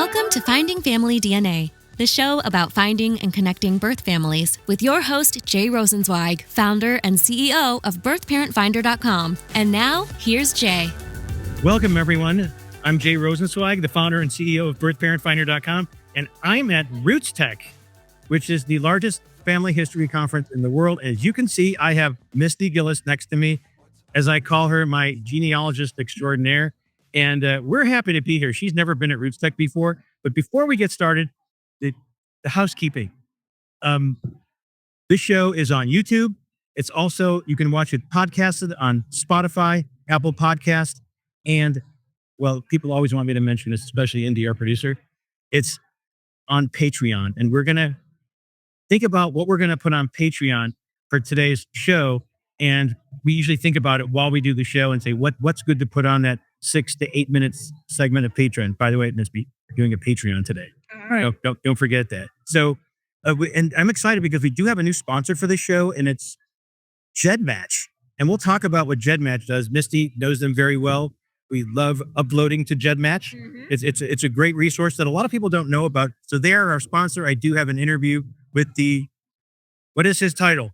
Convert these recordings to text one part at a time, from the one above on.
Welcome to Finding Family DNA, the show about finding and connecting birth families with your host, Jay Rosenzweig, founder and CEO of birthparentfinder.com. And now, here's Jay. Welcome, everyone. I'm Jay Rosenzweig, the founder and CEO of birthparentfinder.com, and I'm at RootsTech, which is the largest family history conference in the world. As you can see, I have Misty Gillis next to me, as I call her, my genealogist extraordinaire. And we're happy to be here. She's never been at RootsTech before. But before we get started, the housekeeping. This show is on YouTube. It's also, you can watch it podcasted on Spotify, Apple Podcast, and, well, people always want me to mention this, especially Indy, our producer. It's on Patreon. And we're going to think about what we're going to put on Patreon for today's show. And we usually think about it while we do the show and say, what's good to put on that 6 to 8 minutes segment of Patreon. By the way, we're doing a Patreon today. All right. Don't forget that. So, and I'm excited because we do have a new sponsor for the show, and it's GEDMatch. And we'll talk about what GEDMatch does. Misty knows them very well. We love uploading to GEDMatch. Mm-hmm. It's a great resource that a lot of people don't know about. So they are our sponsor. I do have an interview with what is his title?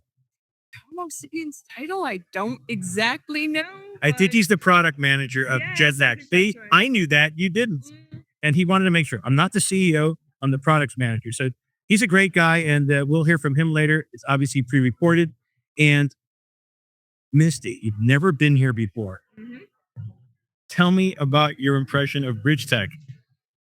Homo sapiens title? I don't exactly know. I think he's the product manager of GEDMatch. See, right. I knew that. You didn't. Mm-hmm. And he wanted to make sure. I'm not the CEO. I'm the products manager. So he's a great guy, and we'll hear from him later. It's obviously pre-recorded. And Misty, you've never been here before. Mm-hmm. Tell me about your impression of RootsTech.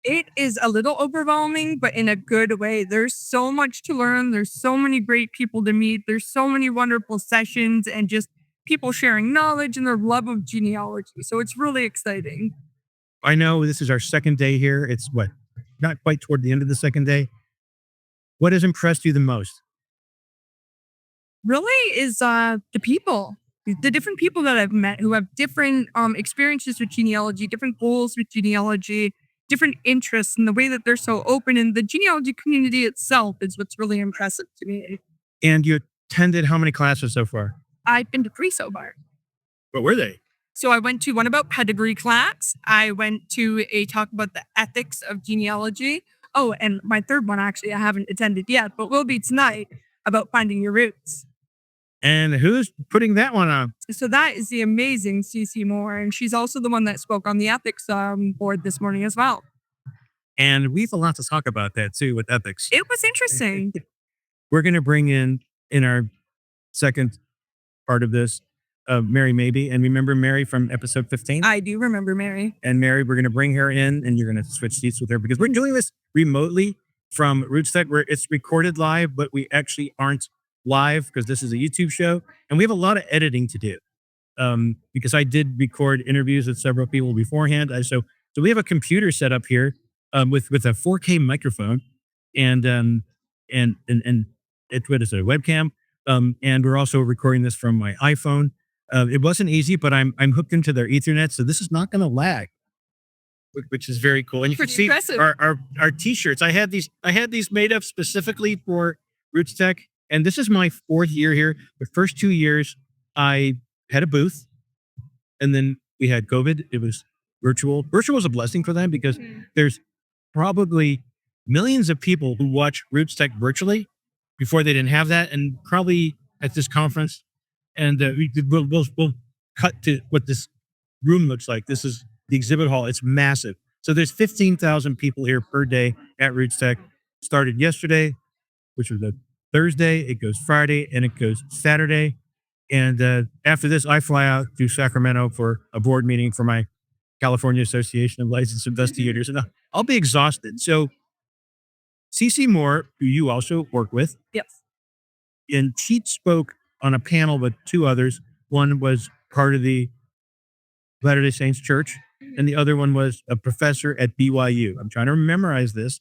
It is a little overwhelming, but in a good way. There's so much to learn. There's so many great people to meet. There's so many wonderful sessions and just people sharing knowledge and their love of genealogy. So it's really exciting. I know this is our second day here. It's not quite toward the end of the second day. What has impressed you the most? Really is the people. The different people that I've met who have different experiences with genealogy, different goals with genealogy, different interests, and the way that they're so open. And the genealogy community itself is what's really impressive to me. And you attended how many classes so far? I've been to 3 so far. What were they? So I went to one about pedigree class. I went to a talk about the ethics of genealogy. Oh, and my third one, actually, I haven't attended yet, but will be tonight, about finding your roots. And who's putting that one on? So that is the amazing CC Moore. And she's also the one that spoke on the ethics board this morning as well. And we have a lot to talk about that too with ethics. It was interesting. We're going to bring in our second part of this, Mary Maybee. And remember Mary from episode 15? I do remember Mary. And Mary, we're going to bring her in, and you're going to switch seats with her because we're doing this remotely from RootsTech, where it's recorded live, but we actually aren't live because this is a YouTube show, and we have a lot of editing to do because I did record interviews with several people beforehand. So we have a computer set up here with a 4K microphone and it's what is it, a webcam, and we're also recording this from my iPhone. It wasn't easy, but I'm hooked into their Ethernet, so this is not going to lag, which is very cool. And you Pretty can see our T-shirts. I had these made up specifically for RootsTech. And this is my 4th year here. The first 2 years, I had a booth, and then we had COVID. It was virtual. Virtual was a blessing for them because there's probably millions of people who watch RootsTech virtually before they didn't have that, and probably at this conference. And we'll cut to what this room looks like. This is the exhibit hall. It's massive. So there's 15,000 people here per day at RootsTech. Started yesterday, which was a Thursday, it goes Friday, and it goes Saturday. And after this, I fly out to Sacramento for a board meeting for my California Association of Licensed Investigators, and I'll be exhausted. So CC Moore, who you also work with, yes, and she spoke on a panel with 2 others. One was part of the Latter-day Saints Church, and the other one was a professor at BYU. I'm trying to memorize this.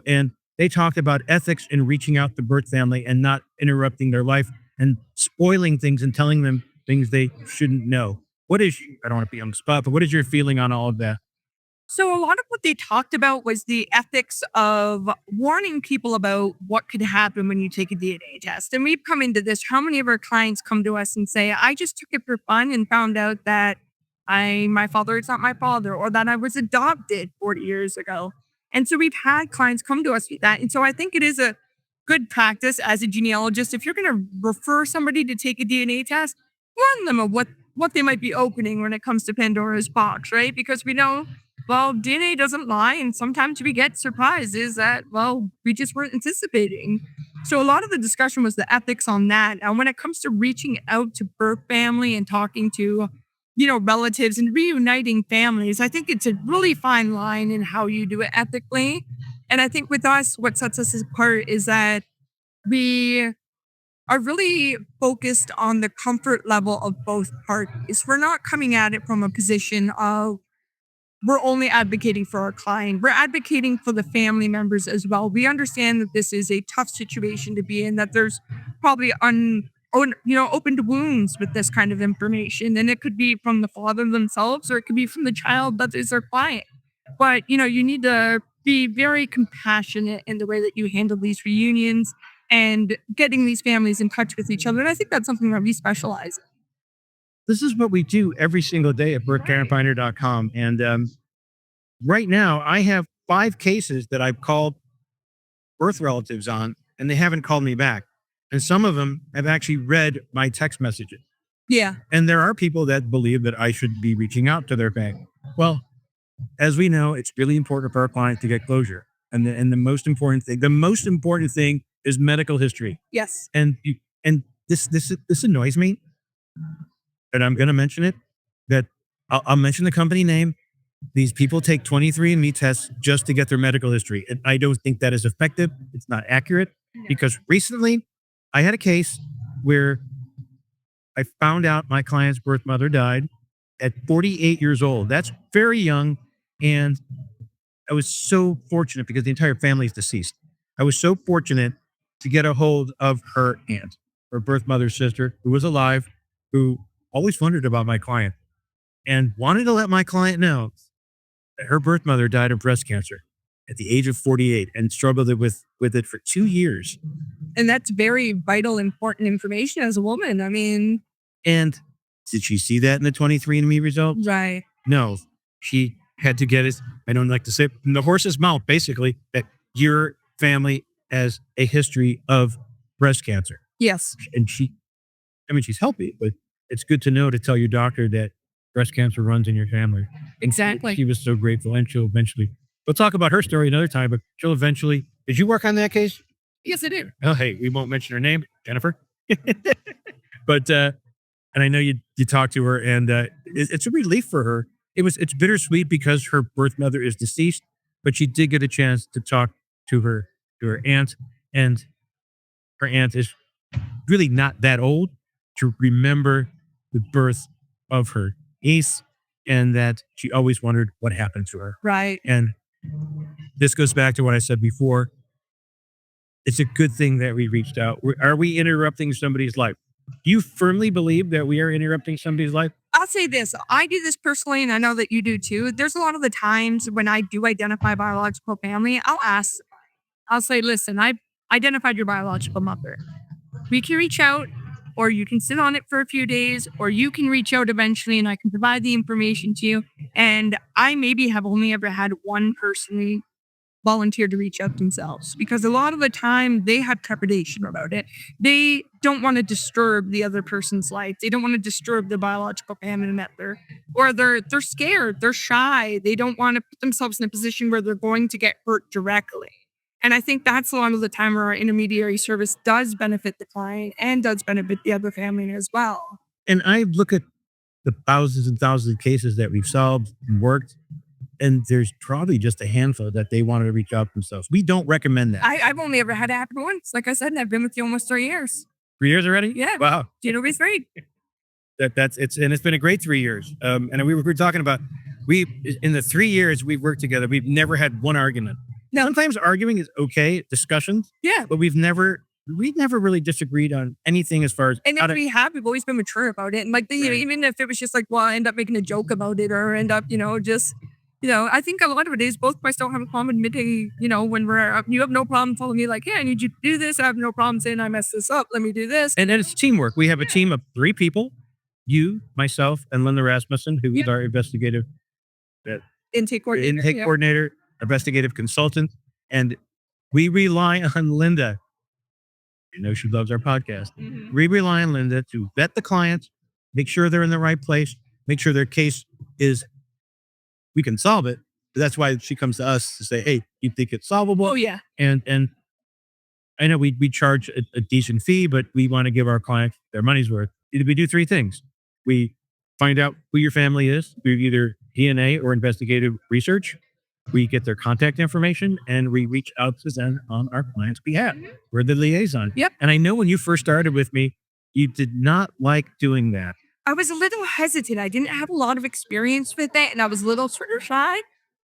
And they talked about ethics in reaching out to birth family and not interrupting their life and spoiling things and telling them things they shouldn't know. I don't want to be on the spot, but what is your feeling on all of that? So a lot of what they talked about was the ethics of warning people about what could happen when you take a DNA test. And we've come into this. How many of our clients come to us and say, I just took it for fun and found out that my father is not my father, or that I was adopted 40 years ago. And so we've had clients come to us with that. And so I think it is a good practice as a genealogist. If you're going to refer somebody to take a DNA test, warn them of what they might be opening when it comes to Pandora's box, right? Because we know, well, DNA doesn't lie. And sometimes we get surprises that, well, we just weren't anticipating. So a lot of the discussion was the ethics on that. And when it comes to reaching out to birth family and talking to, relatives and reuniting families, I think it's a really fine line in how you do it ethically. And I think with us, what sets us apart is that we are really focused on the comfort level of both parties. We're not coming at it from a position of we're only advocating for our client. We're advocating for the family members as well. We understand that this is a tough situation to be in, that there's probably opened wounds with this kind of information. And it could be from the father themselves, or it could be from the child that is their client. But, you need to be very compassionate in the way that you handle these reunions and getting these families in touch with each other. And I think that's something that we specialize in. This is what we do every single day at birthparentfinder.com. And right now, I have 5 cases that I've called birth relatives on, and they haven't called me back. And some of them have actually read my text messages. Yeah. And there are people that believe that I should be reaching out to their family. Well, as we know, it's really important for our client to get closure. And the most important thing is medical history. Yes. And this annoys me. And I'm going to mention it, that I'll mention the company name. These people take 23andMe tests just to get their medical history. And I don't think that is effective. It's not accurate, because recently I had a case where I found out my client's birth mother died at 48 years old. That's very young. And I was so fortunate, because the entire family is deceased. I was so fortunate to get a hold of her aunt, her birth mother's sister, who was alive, who always wondered about my client and wanted to let my client know that her birth mother died of breast cancer at the age of 48 and struggled with it for 2 years. And that's very vital, important information as a woman. I mean. And did she see that in the 23andMe result? Right. No, she had to get it. I don't like to say it from the horse's mouth, basically, that your family has a history of breast cancer. Yes. And she's healthy, but it's good to know, to tell your doctor that breast cancer runs in your family. Exactly. She was so grateful, and she'll eventually, we'll talk about her story another time, but she'll eventually, did you work on that case? Yes, I did. Oh, hey, we won't mention her name, Jennifer. But, and I know you talked to her, and it's a relief for her. It's bittersweet because her birth mother is deceased, but she did get a chance to talk to her aunt, and her aunt is really not that old to remember the birth of her niece, and that she always wondered what happened to her. Right. And this goes back to what I said before. It's a good thing that we reached out. Are we interrupting somebody's life? Do you firmly believe that we are interrupting somebody's life? I'll say this. I do this personally, and I know that you do too. There's a lot of the times when I do identify biological family, I'll say, listen, I've identified your biological mother. We can reach out, or you can sit on it for a few days, or you can reach out eventually and I can provide the information to you. And I maybe have only ever had one person volunteer to reach out themselves, because a lot of the time they have trepidation about it. They don't want to disturb the other person's life. They don't want to disturb the biological family member, or they're scared. They're shy. They don't want to put themselves in a position where they're going to get hurt directly. And I think that's a lot of the time where our intermediary service does benefit the client and does benefit the other family as well. And I look at the thousands and thousands of cases that we've solved and worked, and there's probably just a handful that they wanted to reach out themselves. We don't recommend that. I've only ever had it happen once. Like I said, and I've been with you almost 3 years. 3 years already? Yeah. Wow. It's great. It's been a great 3 years. And we were talking about, in the 3 years we've worked together, we've never had one argument. Now, sometimes arguing is okay, discussions. Yeah. But we've never really disagreed on anything as far as. And if we have, we've always been mature about it. And like, even if it was just like, well, I end up making a joke about it, or end up, I think a lot of it is both of us don't have a problem admitting, when you have no problem telling me like, yeah, I need you to do this. I have no problem saying I messed this up. Let me do this. And it's teamwork. We have a team of 3 people, you, myself, and Linda Rasmussen, who is our investigative intake coordinator. investigative consultant, and we rely on Linda. You know, she loves our podcast. We rely on Linda to vet the clients, make sure they're in the right place, make sure their case is, we can solve it. But that's why she comes to us to say, hey, you think it's solvable? Oh, yeah. And I know we charge a decent fee, but we want to give our clients their money's worth. We do three things. We find out who your family is through either DNA or investigative research. We get their contact information and we reach out to them on our client's behalf. We're the liaison. Yep. And I know when you first started with me, you did not like doing that. I was a little hesitant. I didn't have a lot of experience with it, and I was a little sort of shy.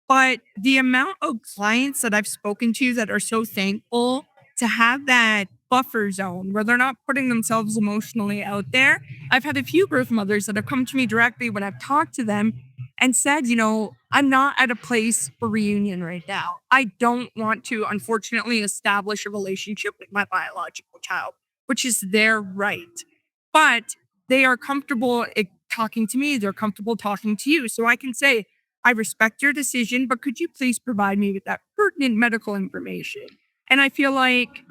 But the amount of clients that I've spoken to that are so thankful to have that buffer zone where they're not putting themselves emotionally out there. I've had a few birth mothers that have come to me directly when I've talked to them and said, you know, I'm not at a place for reunion right now. I don't want to, unfortunately, establish a relationship with my biological child, which is their right. But they are comfortable talking to me. They're comfortable talking to you. So I can say, I respect your decision, but could you please provide me with that pertinent medical information? And I feel like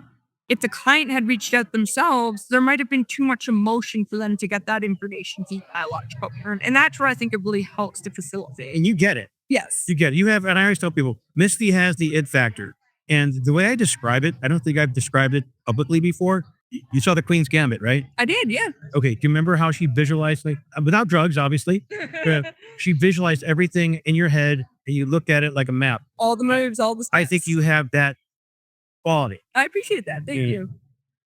if the client had reached out themselves, there might have been too much emotion for them to get that information to the biological parent. And that's where I think it really helps to facilitate. And you get it. Yes. You get it. You have, and I always tell people, Misty has the it factor. And the way I describe it, I don't think I've described it publicly before. You saw the Queen's Gambit, right? I did, yeah. Okay. Do you remember how she visualized, like, without drugs, obviously, she visualized everything in your head and you looked at it like a map. All the moves, all the steps. I think you have that quality. I appreciate that. Thank you.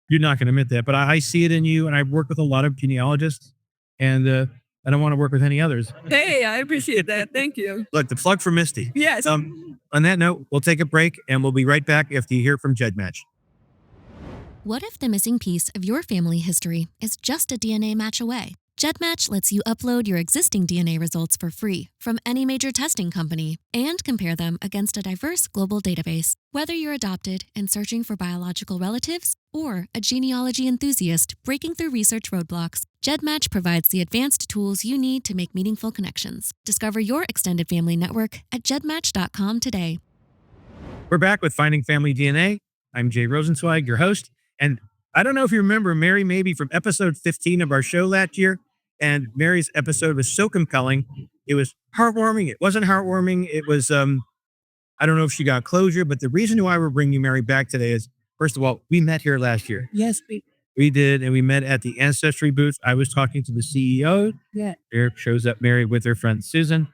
You're not going to admit that, but I see it in you. And I've worked with a lot of genealogists and I don't want to work with any others. Hey, I appreciate that. Thank you. Look, the plug for Misty. Yes. On that note, we'll take a break and we'll be right back after you hear from GEDMatch. What if the missing piece of your family history is just a DNA match away? GEDMatch lets you upload your existing DNA results for free from any major testing company and compare them against a diverse global database. Whether you're adopted and searching for biological relatives or a genealogy enthusiast breaking through research roadblocks, GEDMatch provides the advanced tools you need to make meaningful connections. Discover your extended family network at gedmatch.com today. We're back with Finding Family DNA. I'm Jay Rosenzweig, your host. And I don't know if you remember Mary Maybee from episode 15 of our show last year. And Mary's episode was so compelling. It was heartwarming. It wasn't heartwarming. It was, I don't know if she got closure, but the reason why we're bringing Mary back today is, first of all, we met here last year. Yes, we did. And we met at the Ancestry booth. I was talking to the CEO. Yeah. There shows up Mary with her friend Susan.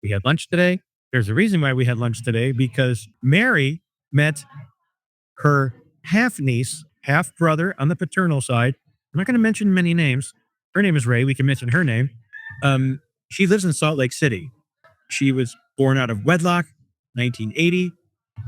We had lunch today. There's a reason why we had lunch today, because Mary met her half-niece, half-brother on the paternal side. I'm not going to mention many names. Her name is Ray. We can mention her name. She lives in Salt Lake City. She was born out of wedlock, 1980.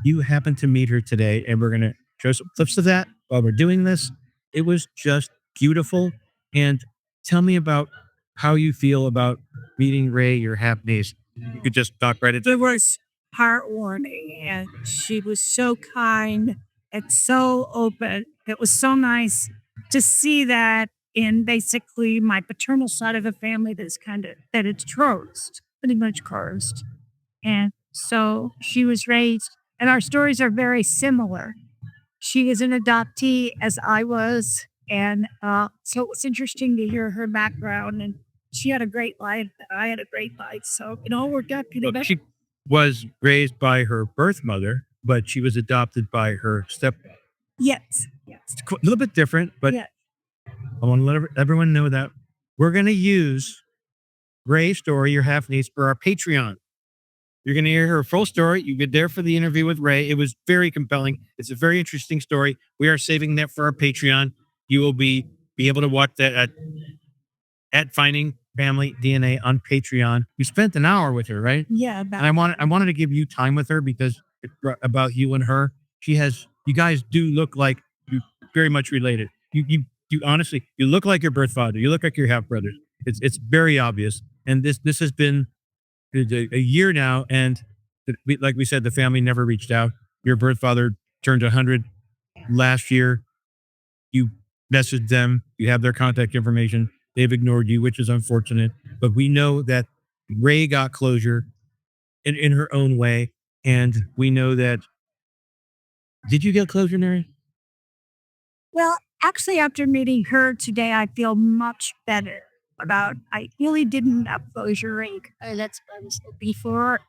You happen to meet her today, and we're going to show some clips of that while we're doing this. It was just beautiful. And tell me about how you feel about meeting Ray, your half-niece. You could just talk right into it. It was heartwarming, and she was so kind and so open. It was so nice to see that in basically my paternal side of the family that it's closed, pretty much closed. And so she was raised, and our stories are very similar. She is an adoptee as I was. And so it was interesting to hear her background, and she had a great life. I had a great life. So it all worked out pretty well. She was raised by her birth mother, but she was adopted by her stepmother. Yes. It's a little bit different, but Yes. I want to let everyone know that we're going to use Ray's story, your half-niece, for our Patreon. You're going to hear her full story. You get there for the interview with Ray. It was very compelling. It's a very interesting story. We are saving that for our Patreon. You will be able to watch that at Finding Family DNA on Patreon. You spent an hour with her, right? Yeah. And I wanted to give you time with her because it's about you and her. You guys do look like you very much related. You honestly, you look like your birth father. You look like your half brothers. It's very obvious. And this has been a year now. And like we said, the family never reached out. Your birth father turned 100 last year. You messaged them. You have their contact information. They've ignored you, which is unfortunate. But we know that Ray got closure in her own way. And we know that. Did you get closure, Mary? Well, actually, after meeting her today, I feel much better about. I really didn't have closure rate. That's what I was looking for.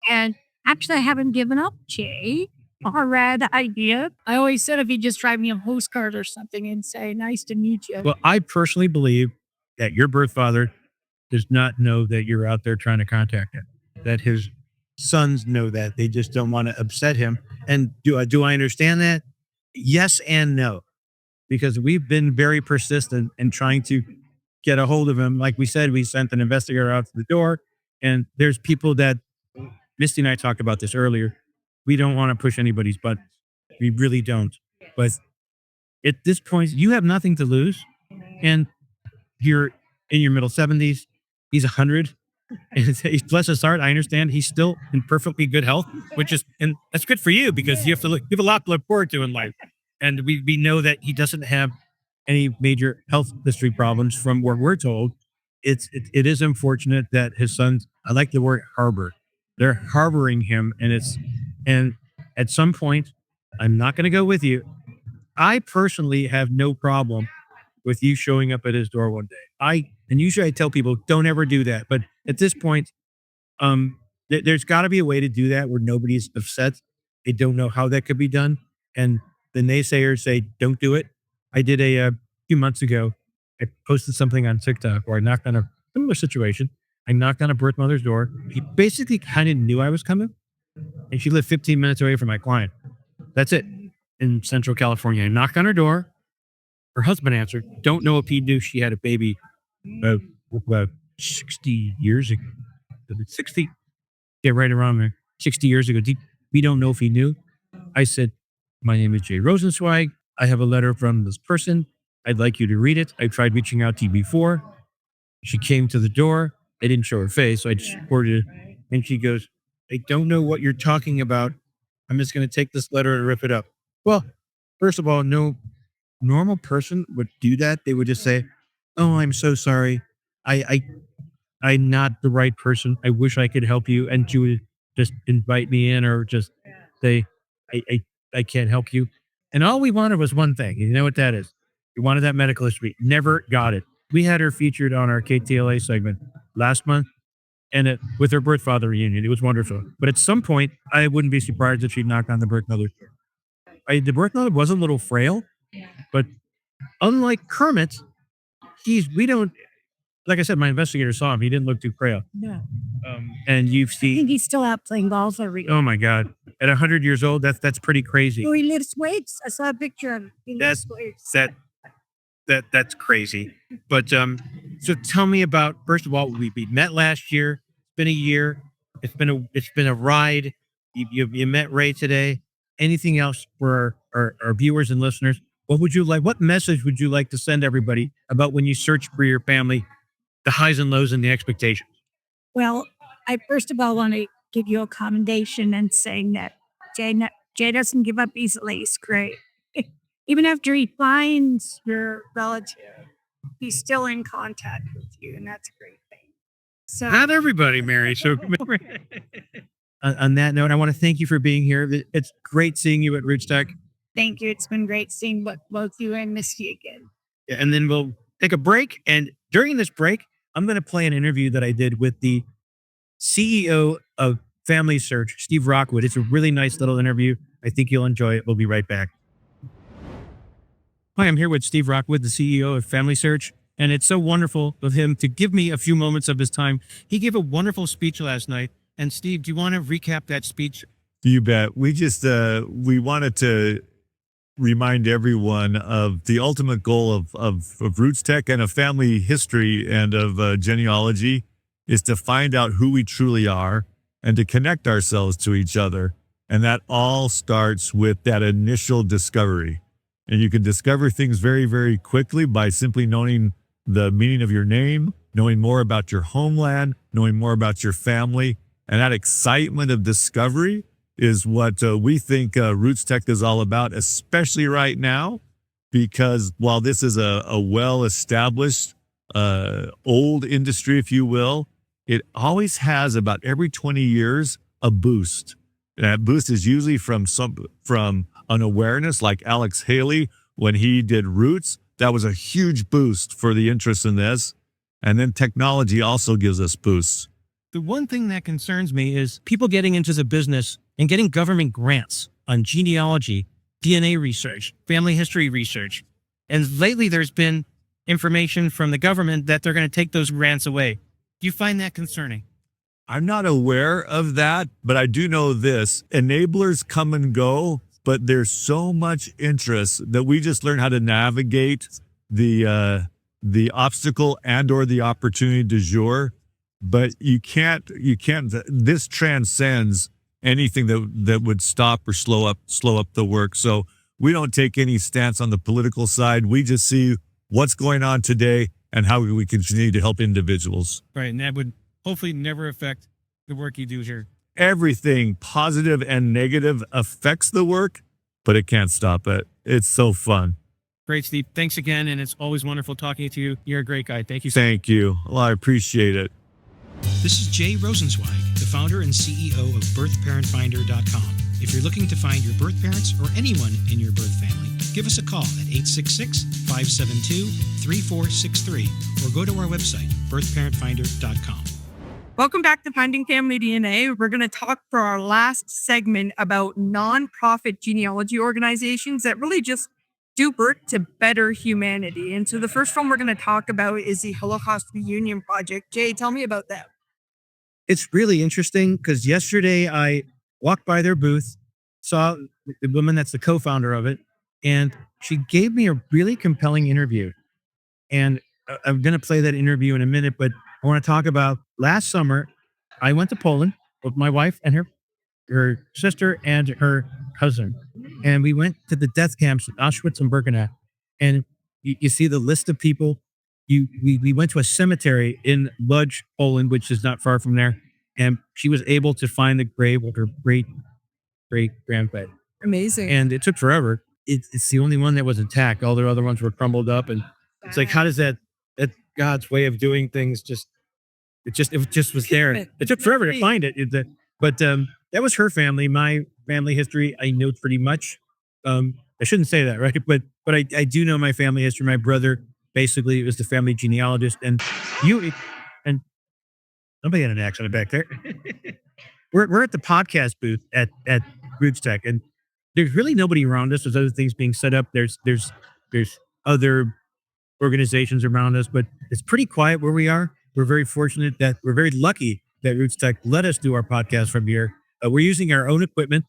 And actually, I haven't given up, Jay. A rad idea. I always said if you just write me a postcard or something and say, nice to meet you. Well, I personally believe that your birth father does not know that you're out there trying to contact him, that his sons know that. They just don't want to upset him. And do I understand that? Yes and no, because we've been very persistent in trying to get a hold of him. Like we said, we sent an investigator out to the door, and there's people that Misty and I talked about this earlier. We don't want to push anybody's buttons. We really don't. But at this point, you have nothing to lose. And you're in your middle 70s. He's 100. And he's, bless his heart, I understand he's still in perfectly good health, and that's good for you because you have a lot to look forward to in life. And we know that he doesn't have any major health history problems from what we're told. It is unfortunate that his sons, I like the word harbor. They're harboring him, and at some point, I'm not going to go with you. I personally have no problem with you showing up at his door one day. And usually I tell people, don't ever do that. But at this point, there's got to be a way to do that where nobody's upset. They don't know how that could be done. And the naysayers say, don't do it. I did a few months ago, I posted something on TikTok where I knocked on a similar situation. I knocked on a birth mother's door. She basically kind of knew I was coming. And she lived 15 minutes away from my client. That's it. In Central California. I knocked on her door. Her husband answered. Don't know if he knew she had a baby about 60 years ago. 60? Yeah, right around there. 60 years ago. We don't know if he knew. I said, my name is Jay Rosenzweig. I have a letter from this person. I'd like you to read it. I tried reaching out to you before. She came to the door. I didn't show her face, so I just recorded it. And she goes, I don't know what you're talking about. I'm just going to take this letter and rip it up. Well, first of all, no normal person would do that. They would just say, oh, I'm so sorry. I'm not the right person. I wish I could help you. And she would just invite me in or just say, I can't help you. And all we wanted was one thing. You know what that is? We wanted that medical history. Never got it. We had her featured on our KTLA segment last month and with her birth father reunion. It was wonderful. But at some point, I wouldn't be surprised if she knocked on the birth mother's door. The birth mother was a little frail, but unlike Kermit, we don't, like I said, my investigator saw him. He didn't look too frail. Yeah. And you've I seen, think he's still out playing golf every day. oh my God, at 100 years old, that's pretty crazy. Oh, he lifts weights. I saw a picture of him. He lifts weights. That's crazy. But so tell me about, first of all, we met last year. It's been a year. It's been a ride. You met Ray today. Anything else for our viewers and listeners? What message would you like to send everybody about when you search for your family, the highs and lows and the expectations? Well, I first of all want to give you a commendation and saying that Jay doesn't give up easily. He's great. Even after he finds your relative, he's still in contact with you, and that's a great thing. So Not everybody, Mary. So on that note, I want to thank you for being here. It's great seeing you at RootsTech. thank you. It's been great seeing both you and Misty again. And then we'll take a break. And during this break, I'm going to play an interview that I did with the CEO of Family Search, Steve Rockwood. It's a really nice little interview. I think you'll enjoy it. We'll be right back. Hi, I'm here with Steve Rockwood, the CEO of Family Search. And it's so wonderful of him to give me a few moments of his time. He gave a wonderful speech last night. And Steve, do you want to recap that speech? You bet. We just, we wanted to remind everyone of the ultimate goal of RootsTech and of family history and of genealogy is to find out who we truly are and to connect ourselves to each other. And that all starts with that initial discovery. And you can discover things very, very quickly by simply knowing the meaning of your name, knowing more about your homeland, knowing more about your family. And that excitement of discovery is what we think RootsTech is all about, especially right now, because while this is a well-established, old industry, if you will, it always has about every 20 years a boost. That boost is usually from an awareness, like Alex Haley when he did Roots. That was a huge boost for the interest in this. And then technology also gives us boosts. The one thing that concerns me is people getting into the business and getting government grants on genealogy, DNA research, family history research. And lately there's been information from the government that they're going to take those grants away. Do you find that concerning? I'm not aware of that, but I do know this. Enablers come and go, but there's so much interest that we just learn how to navigate the obstacle and or the opportunity du jour. But you can't, this transcends anything that would stop or slow up the work. So we don't take any stance on the political side. We just see what's going on today and how we continue to help individuals. Right, and that would hopefully never affect the work you do here. Everything positive and negative affects the work, but it can't stop it. It's so fun. Great, Steve. Thanks again, and it's always wonderful talking to you. You're a great guy. Thank you. Thank you. Well, I appreciate it. This is Jay Rosenzweig, the founder and CEO of BirthParentFinder.com. If you're looking to find your birth parents or anyone in your birth family, give us a call at 866-572-3463 or go to our website, BirthParentFinder.com. Welcome back to Finding Family DNA. We're going to talk for our last segment about nonprofit genealogy organizations that really just do work to better humanity. And so the first one we're going to talk about is the Holocaust Reunion Project. Jay, tell me about that. It's really interesting because yesterday I walked by their booth, saw the woman that's the co-founder of it, and she gave me a really compelling interview. And I'm going to play that interview in a minute, but I want to talk about last summer, I went to Poland with my wife and her sister and her cousin. And we went to the death camps in Auschwitz and Birkenau. And you see the list of people. We went to a cemetery in Lodz, Poland, which is not far from there. And she was able to find the grave of her great-great-grandfather. Amazing. And it took forever. It's the only one that was intact. All the other ones were crumbled up. And it's like, how does that God's way of doing things it just was there. It took forever to find it. But that was her family. My family history, I know pretty much. I shouldn't say that, right? But I do know my family history. My brother basically was the family genealogist, and somebody had an accident back there. We're at the podcast booth at RootsTech, and there's really nobody around us. There's other things being set up. There's other organizations around us, but it's pretty quiet where we are. We're very fortunate that we're very lucky that RootsTech let us do our podcast from here. We're using our own equipment.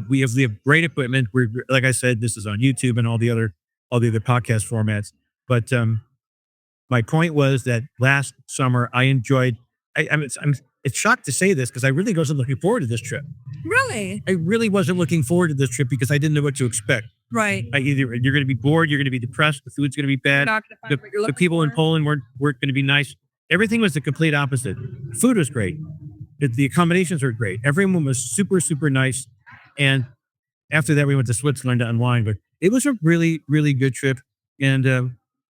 We have great equipment. We're, like I said, this is on YouTube and all the other podcast formats. But my point was that last summer I enjoyed. I'm shocked to say this because I really wasn't looking forward to this trip. Really? I really wasn't looking forward to this trip because I didn't know what to expect. Right. Either you're going to be bored, you're going to be depressed, the food's going to be bad, the people in Poland weren't going to be nice. Everything was the complete opposite. Food was great. The accommodations were great. Everyone was super, super nice. And after that, we went to Switzerland to unwind. But it was a really, really good trip. And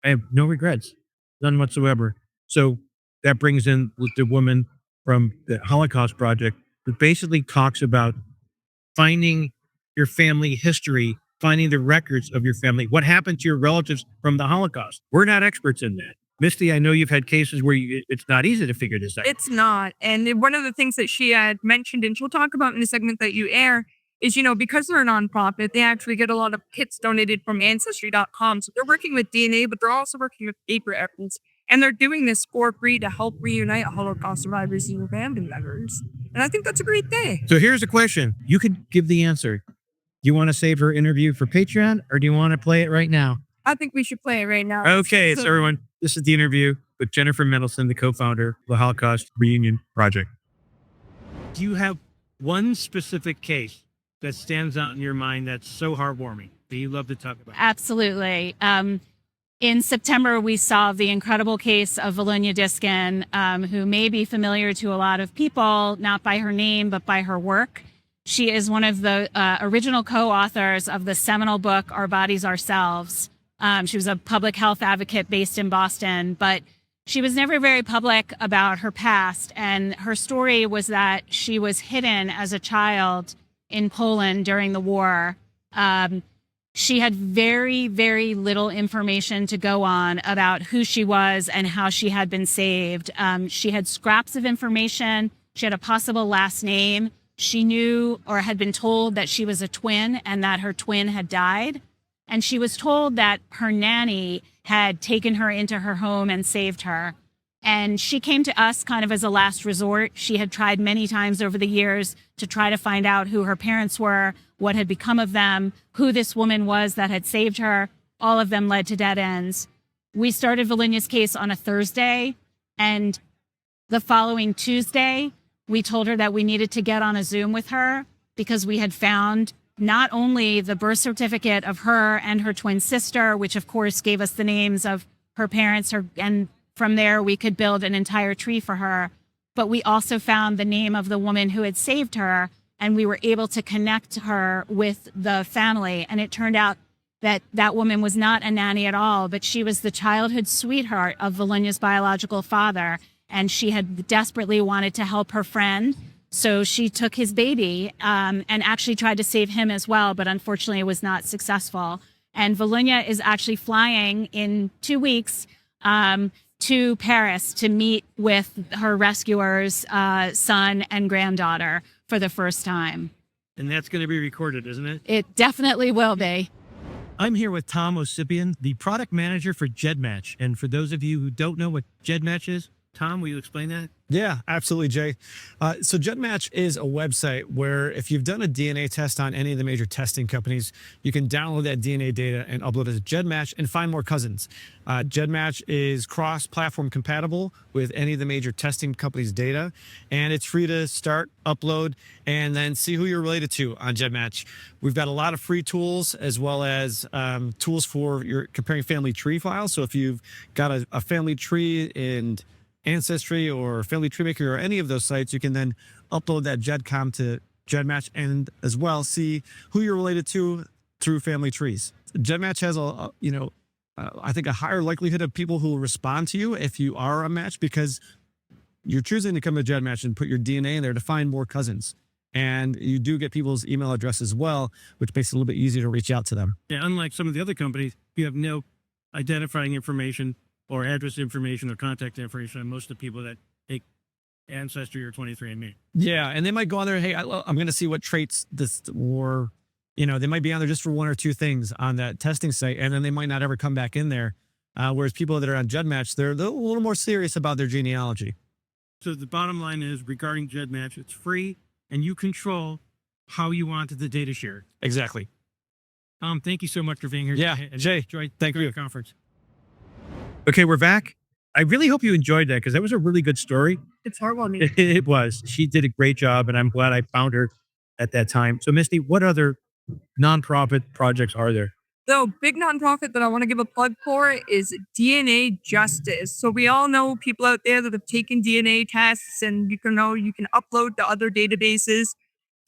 I have no regrets, none whatsoever. So that brings in the woman from the Holocaust Project that basically talks about finding your family history, finding the records of your family, what happened to your relatives from the Holocaust. We're not experts in that. Misty, I know you've had cases where it's not easy to figure this out. It's not. And one of the things that she had mentioned, and she'll talk about in the segment that you air, is, because they're a nonprofit, they actually get a lot of kits donated from Ancestry.com. So they're working with DNA, but they're also working with paper evidence. And they're doing this for free to help reunite Holocaust survivors and family members. And I think that's a great thing. So here's a question. You could give the answer. Do you want to save her interview for Patreon, or do you want to play it right now? I think we should play it right now. Okay, so everyone, this is the interview with Jennifer Mendelson, the co-founder of the Holocaust Reunion Project. Do you have one specific case that stands out in your mind that's so heartwarming that you love to talk about? Absolutely. In September, we saw the incredible case of Vilunya Diskin, who may be familiar to a lot of people, not by her name, but by her work. She is one of the original co-authors of the seminal book, Our Bodies, Ourselves. She was a public health advocate based in Boston, but She was never very public about her past, and her story was that she was hidden as a child in Poland during the war. She had very, very little information to go on about who she was and how she had been saved. She had scraps of information. She had a possible last name. She knew or had been told that she was a twin and that her twin had died. And she was told that her nanny had taken her into her home and saved her. And she came to us kind of as a last resort. She had tried many times over the years to try to find out who her parents were, what had become of them, who this woman was that had saved her. All of them led to dead ends. We started Vilunya's case on a Thursday, and the following Tuesday, we told her that we needed to get on a Zoom with her because we had found not only the birth certificate of her and her twin sister, which of course gave us the names of her parents, and from there we could build an entire tree for her, but we also found the name of the woman who had saved her, and we were able to connect her with the family. And it turned out that that woman was not a nanny at all, but she was the childhood sweetheart of Vilunya's biological father, and she had desperately wanted to help her friend. So she took his baby and actually tried to save him as well, but unfortunately it was not successful. And Vilunya is actually flying in 2 weeks to Paris to meet with her rescuer's son and granddaughter for the first time. And that's going to be recorded, isn't it? It definitely will be. I'm here with Tom Osipian, the product manager for GEDMatch. And for those of you who don't know what GEDMatch is, Tom, will you explain that? Yeah, absolutely, Jay. So GEDMatch is a website where if you've done a DNA test on any of the major testing companies, you can download that DNA data and upload it to GEDMatch and find more cousins. GEDMatch is cross-platform compatible with any of the major testing companies' data, and it's free to start, upload, and then see who you're related to on GEDMatch. We've got a lot of free tools as well as tools for your comparing family tree files. So if you've got a family tree and Ancestry or Family Tree Maker or any of those sites, you can then upload that GEDCOM to GEDMatch and as well see who you're related to through family trees. GEDMatch has I think a higher likelihood of people who will respond to you if you are a match because you're choosing to come to GEDMatch and put your DNA in there to find more cousins. And you do get people's email address as well, which makes it a little bit easier to reach out to them. Yeah, unlike some of the other companies, you have no identifying information or address information or contact information on most of the people that take Ancestry or 23andMe. Yeah, and they might go on there, hey, I'm going to see what traits this, or, they might be on there just for one or two things on that testing site, and then they might not ever come back in there. Whereas people that are on GEDMatch, they're a little more serious about their genealogy. So the bottom line is, regarding GEDMatch, it's free, and you control how you want the data shared. Exactly. Tom, thank you so much for being here. Yeah, Jay, thank you for the conference. Okay, we're back. I really hope you enjoyed that because that was a really good story. It's heartwarming. It was. She did a great job, and I'm glad I found her at that time. So, Misty, what other nonprofit projects are there? The big nonprofit that I want to give a plug for is DNA Justice. So we all know people out there that have taken DNA tests, and you can upload to other databases.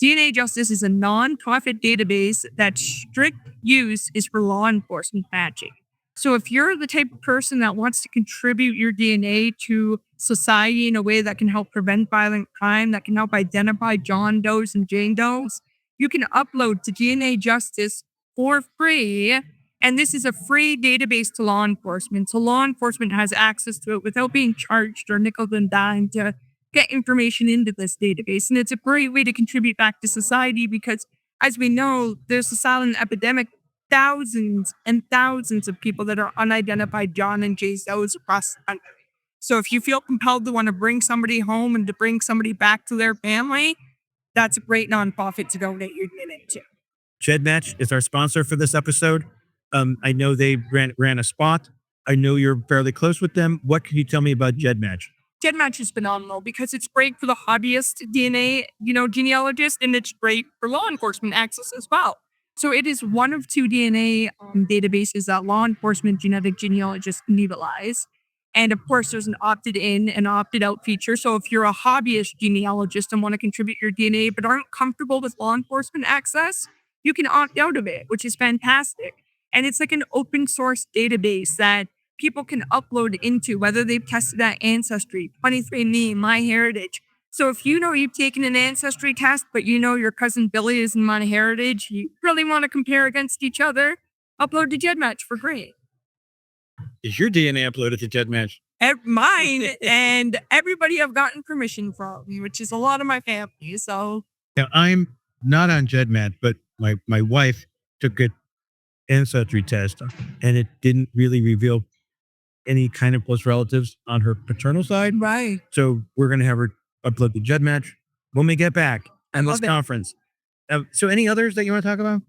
DNA Justice is a nonprofit database that strict use is for law enforcement matching. So if you're the type of person that wants to contribute your DNA to society in a way that can help prevent violent crime, that can help identify John Does and Jane Does, you can upload to DNA Justice for free. And this is a free database to law enforcement. So law enforcement has access to it without being charged or nickel and dime to get information into this database. And it's a great way to contribute back to society because, as we know, there's a silent epidemic. Thousands and thousands of people that are unidentified John and Jay Does across the country. So if you feel compelled to want to bring somebody home and to bring somebody back to their family, that's a great nonprofit to donate your DNA to. GEDMatch is our sponsor for this episode. I know they ran a spot. I know you're fairly close with them. What can you tell me about GEDMatch? GEDMatch is phenomenal because it's great for the hobbyist DNA, genealogist, and it's great for law enforcement access as well. So it is one of two DNA databases that law enforcement genetic genealogists can utilize. And of course, there's an opted in and opted out feature. So if you're a hobbyist genealogist and want to contribute your DNA but aren't comfortable with law enforcement access, you can opt out of it, which is fantastic. And it's like an open source database that people can upload into, whether they've tested that Ancestry, 23andMe, MyHeritage. So if you know you've taken an Ancestry test, but you know your cousin Billy is in MyHeritage, you really want to compare against each other, upload to GEDMatch for free. Is your DNA uploaded to GEDMatch? Mine and everybody I've gotten permission from, which is a lot of my family. So Now, I'm not on GEDMatch, but my wife took an ancestry test, and it didn't really reveal any kind of close relatives on her paternal side. right. So we're going to have her upload to GEDMatch when we get back and this Love it. conference. So any others that you want to talk about?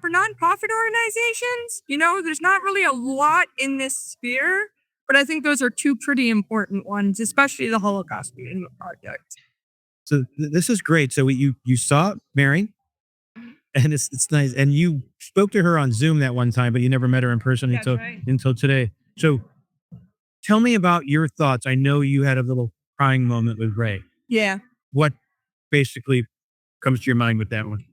For nonprofit organizations, there's not really a lot in this sphere, but I think those are two pretty important ones, especially the Holocaust Museum Project. So this is great. So you saw Mary, and it's nice. And you spoke to her on Zoom that one time, but you never met her in person That's right. until today. So tell me about your thoughts. I know you had a little crying moment with Ray. Yeah. What basically comes to your mind with that one?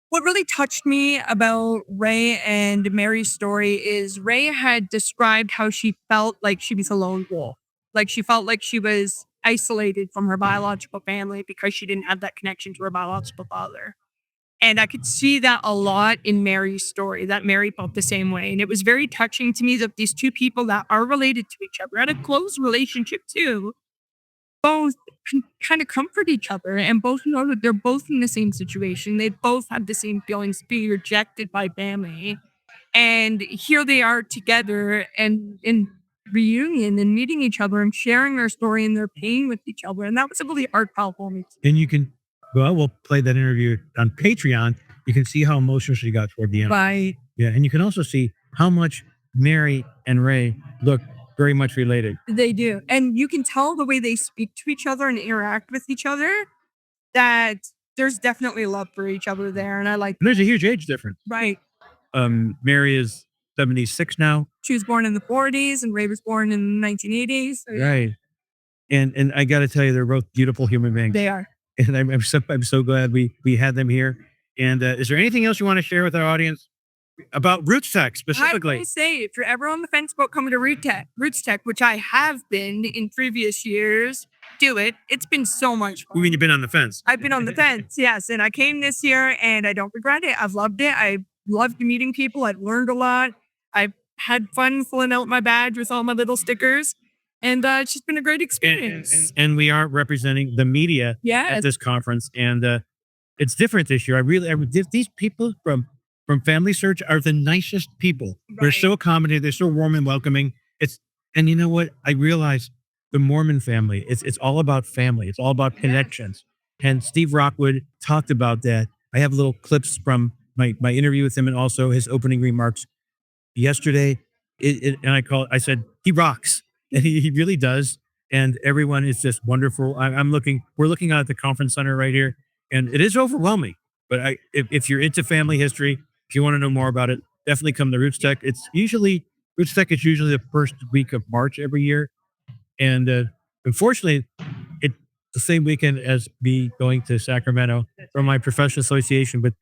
What really touched me about Ray and Mary's story is Ray had described how she felt like she was a lone wolf. Like she felt like she was isolated from her biological family because she didn't have that connection to her biological father. And I could see that a lot in Mary's story, that Mary felt the same way. And it was very touching to me that these two people that are related to each other, had a close relationship too, both can kind of comfort each other and both know that they're both in the same situation. They both have the same feelings, being rejected by family. And here they are together and in reunion and meeting each other and sharing their story and their pain with each other. And that was a really heartfelt for me. And you can, we'll play that interview on Patreon. You can see how emotional she got toward the end. Right. Yeah. And you can also see how much Mary and Ray look very much related. They do. And you can tell the way they speak to each other and interact with each other that there's definitely love for each other there. And I like And there's a huge age difference. Right. Mary is 76 now. She was born in the 40s and Ray was born in the 1980s. So yeah, Right. And I got to tell you, they're both beautiful human beings. they are. And I'm so glad we had them here. And is there anything else you want to share with our audience about RootsTech specifically? I will say, if you're ever on the fence about coming to RootsTech, which I have been in previous years, do it. It's been so much fun. You mean you've been on the fence? I've been on the fence, yes. And I came this year and I don't regret it. I've loved it. I loved meeting people. I've learned a lot. I've had fun filling out my badge with all my little stickers. And it's just been a great experience. And we are representing the media Yeah. at this conference. And it's different this year. These people from Family Search are the nicest people. They're Right. so accommodating. They're so warm and welcoming. And you know what? I realize the Mormon family, it's all about family. It's all about connections. And Steve Rockwood talked about that. I have little clips from my interview with him and also his opening remarks yesterday. I said, he rocks. And he really does. And everyone is just wonderful. We're looking out at the conference center right here, and it is overwhelming. But if you're into family history, if you want to know more about it, definitely come to RootsTech. RootsTech is usually the first week of March every year. And unfortunately, it's the same weekend as me going to Sacramento from my professional association, but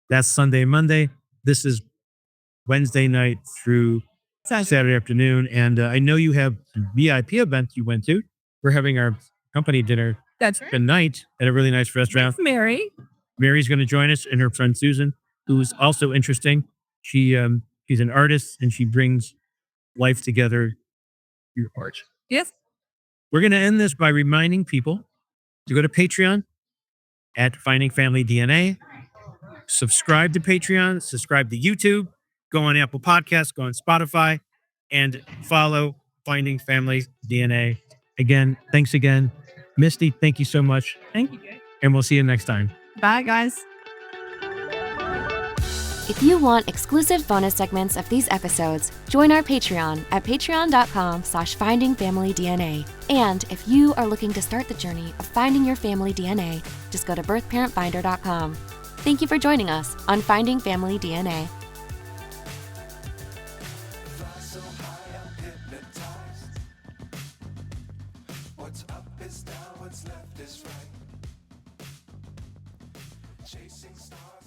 that's Sunday, Monday. This is Wednesday night through Saturday afternoon. And I know you have some VIP events you went to. We're having our company dinner That's right. tonight at a really nice restaurant. Mary. Mary's going to join us, and her friend Susan, who's also interesting. She's an artist, and she brings life together through art. Yes. We're going to end this by reminding people to go to Patreon at Finding Family DNA. Subscribe to Patreon, subscribe to YouTube, go on Apple Podcasts, go on Spotify, and follow Finding Family DNA. Again, thanks again. Misty, thank you so much. Thank you, guys. And we'll see you next time. Bye, guys. If you want exclusive bonus segments of these episodes, join our Patreon at patreon.com/findingfamilydna. And if you are looking to start the journey of finding your family DNA, just go to birthparentfinder.com. Thank you for joining us on Finding Family DNA. What's up is down, what's left is right. Chasing stars.